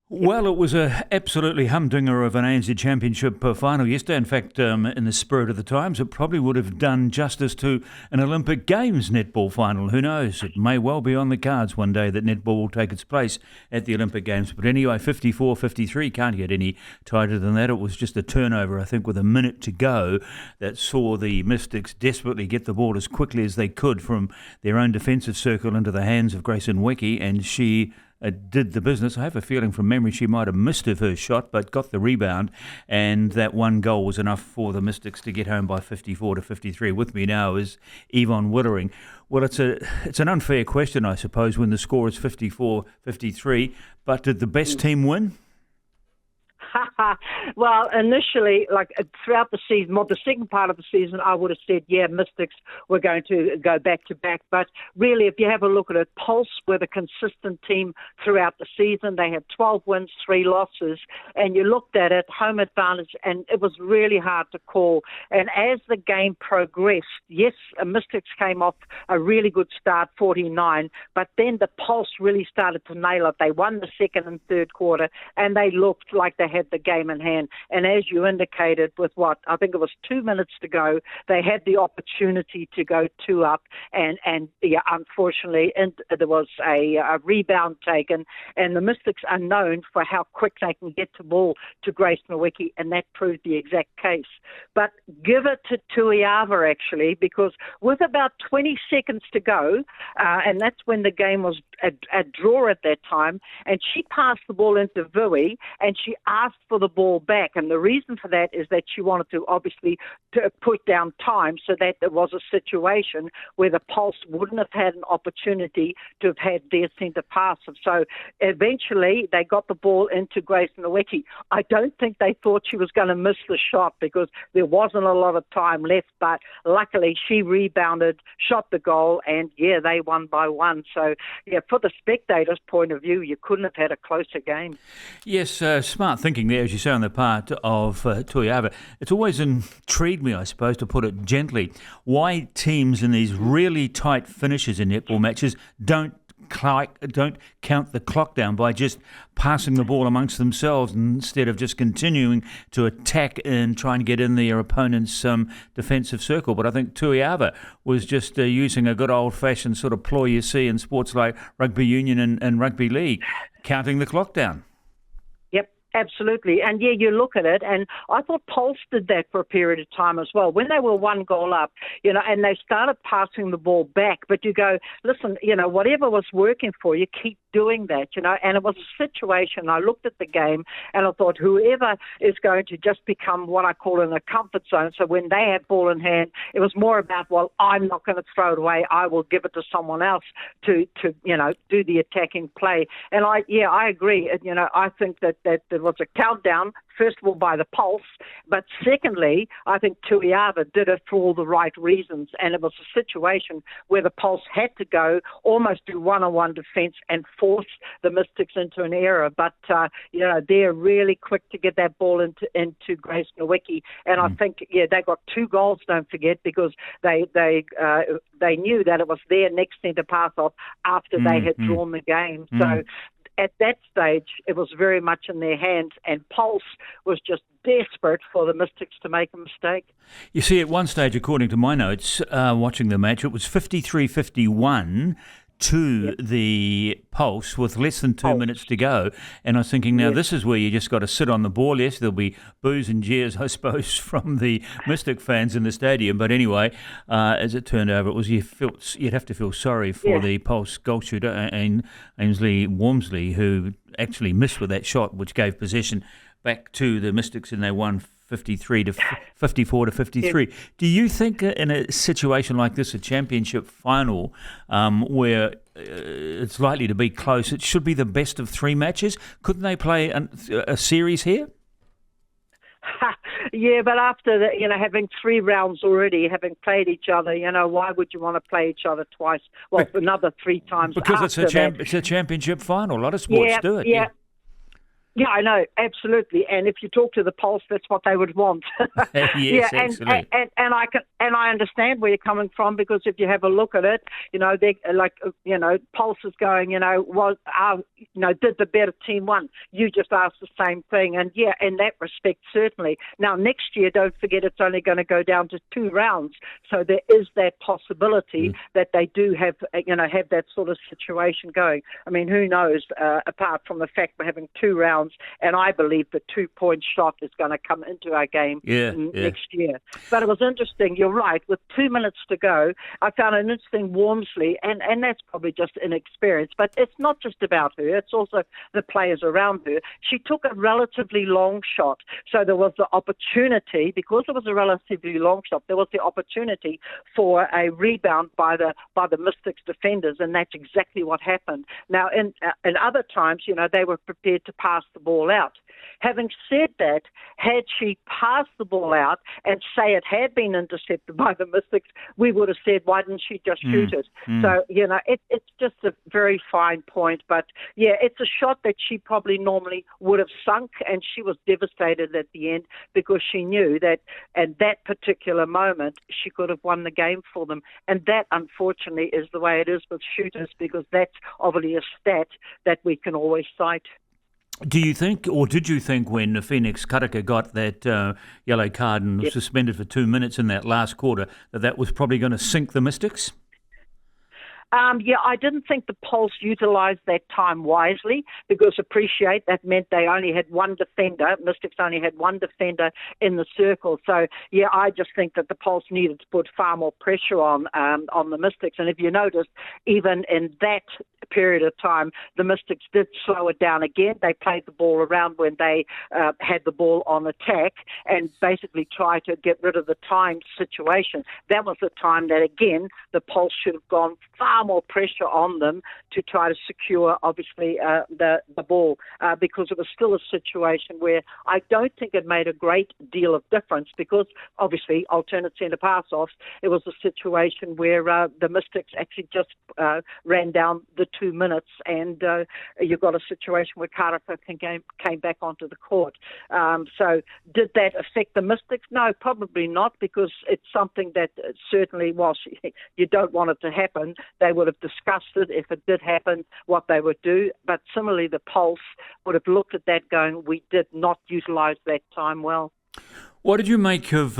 Well, it was a absolutely humdinger of an ANZ Championship final yesterday. In fact, in the spirit of the times, it probably would have done justice to an Olympic Games netball final. Who knows? It may well be on the cards one day that netball will take its place at the Olympic Games. But anyway, 54-53, can't get any tighter than that. It was just a turnover, I think, with a minute to go that saw the Mystics desperately get the ball as quickly as they could from their own defensive circle into the hands of Grace Nweki, and she did the business. I have a feeling from memory she might have missed her first shot, but got the rebound, and that one goal was enough for the Mystics to get home by 54-53. With me now is Yvonne Willering. Well, it's an unfair question, I suppose, when the score is 54-53, but did the best team win? Well, initially, throughout the season, the second part of the season, I would have said, Mystics were going to go back to back. But really, if you have a look at it, Pulse were the consistent team throughout the season. They had 12 wins, 3 losses. And you looked at it, home advantage, and it was really hard to call. And as the game progressed, yes, Mystics came off a really good start, 49, but then the Pulse really started to nail it. They won the second and third quarter, and they looked like they had the game in hand. And as you indicated, with I think it was 2 minutes to go, they had the opportunity to go 2 up, and unfortunately, there was a rebound taken, and the Mystics are known for how quick they can get the ball to Grace Nweki, and that proved the exact case. But give it to Tuiava, actually, because with about 20 seconds to go, and that's when the game was a draw at that time, and she passed the ball into Vui, and she asked for the ball back. And the reason for that is that she wanted to obviously to put down time so that there was a situation where the Pulse wouldn't have had an opportunity to have had their centre pass. So eventually they got the ball into Grace Nweki. I don't think they thought she was going to miss the shot because there wasn't a lot of time left, but luckily she rebounded, shot the goal, and they won by 1. So for the spectators' point of view, you couldn't have had a closer game. Yes, smart thinking there, as you say, on the part of Tuiava. It's always intrigued me, I suppose, to put it gently, why teams in these really tight finishes in netball matches don't count the clock down by just passing the ball amongst themselves instead of just continuing to attack and try and get in their opponent's defensive circle. But I think Tuiava was just using a good old-fashioned sort of ploy you see in sports like rugby union and rugby league, counting the clock down. Absolutely. And you look at it, and I thought Pulse did that for a period of time as well. When they were 1 goal up, and they started passing the ball back, but you go, listen, whatever was working for you, keep doing that, and it was a situation. I looked at the game and I thought whoever is going to just become what I call in a comfort zone. So when they had ball in hand, it was more about, well, I'm not going to throw it away. I will give it to someone else to do the attacking play. And I agree. I think that there was a countdown, first of all, by the Pulse, but secondly, I think Tuiava did it for all the right reasons, and it was a situation where the Pulse had to go almost do one-on-one defence and force the Mystics into an error, but they're really quick to get that ball into Grace Nweki, and I think they got 2 goals, don't forget, because they knew that it was their next centre pass off after they had drawn the game. So at that stage, it was very much in their hands, and Pulse was just desperate for the Mystics to make a mistake. You see, at one stage, according to my notes, watching the match, it was 53-51 to the Pulse with less than 2 minutes to go. And I was thinking, now this is where you just got to sit on the ball. Yes, there'll be boos and jeers, I suppose, from the Mystic fans in the stadium. But anyway, as it turned out, it was you'd have to feel sorry for the Pulse goal shooter, Ainsley Wormsley, who actually missed with that shot, which gave possession back to the Mystics, and they won 54-53. Do you think in a situation like this, a championship final, where it's likely to be close, it should be the best of 3 matches? Couldn't they play a series here? But after having 3 rounds already, having played each other, why would you want to play each other twice? Well, another 3 times. Because it's a championship final. A lot of sports do it. Yeah, I know, absolutely. And if you talk to the Pulse, that's what they would want. Yes, yeah, excellent. and I understand where you're coming from, because if you have a look at it, they Pulse is going, did the better team won? You just asked the same thing, and yeah, in that respect, certainly. Now next year, don't forget, it's only going to go down to 2 rounds, so there is that possibility that they do have that sort of situation going. I mean, who knows? Apart from the fact we're having 2 rounds. And I believe the 2-point shot is going to come into our game next year. But it was interesting, you're right, with 2 minutes to go, I found an interesting Wormsley, and that's probably just inexperience, but it's not just about her, it's also the players around her. She took a relatively long shot, so there was the opportunity, because it was a relatively long shot, there was the opportunity for a rebound by the Mystics defenders, and that's exactly what happened. Now, in other times, they were prepared to pass the ball out. Having said that, had she passed the ball out and say it had been intercepted by the Mystics, we would have said, why didn't she just shoot it? So, it's just a very fine point. But, yeah, it's a shot that she probably normally would have sunk, and she was devastated at the end because she knew that at that particular moment she could have won the game for them. And that, unfortunately, is the way it is with shooters, because that's obviously a stat that we can always cite. Do you think, or did you think, when Phoenix Karaka got that yellow card and was suspended for 2 minutes in that last quarter, that was probably going to sink the Mystics? I didn't think the Pulse utilised that time wisely, because appreciate that meant they only had one defender. Mystics only had one defender in the circle. So, yeah, I just think that the Pulse needed to put far more pressure on the Mystics. And if you noticed, even in that period of time, the Mystics did slow it down again. They played the ball around when they had the ball on attack and basically tried to get rid of the time situation. That was the time that, again, the Pulse should have gone far more pressure on them to try to secure, obviously, the ball, because it was still a situation where I don't think it made a great deal of difference, because, obviously, alternate centre pass-offs, it was a situation where the Mystics actually just ran down the 2 minutes, and you've got a situation where Karaka came back onto the court. So did that affect the Mystics? No, probably not, because it's something that certainly was. You don't want it to happen. They would have discussed it if it did happen, what they would do. But similarly, the Pulse would have looked at that going, we did not utilise that time well. What did you make of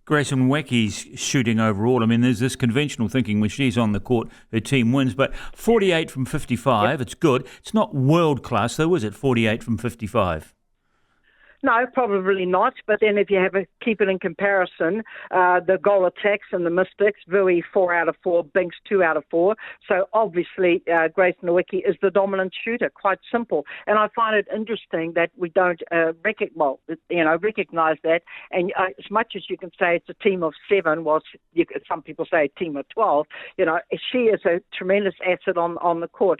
Grace Nwecky's shooting overall? I mean, there's this conventional thinking when she's on the court, her team wins, but 48 from 55, It's good. It's not world class though, is it, 48 from 55? No, probably not. But then if you keep it in comparison, the goal attacks and the Mystics, Vui 4 out of 4, Binks 2 out of 4. So obviously Grace Nwecky is the dominant shooter, quite simple. And I find it interesting that we don't recognise that. And as much as you can say it's a team of 7, some people say a team of 12, she is a tremendous asset on the court.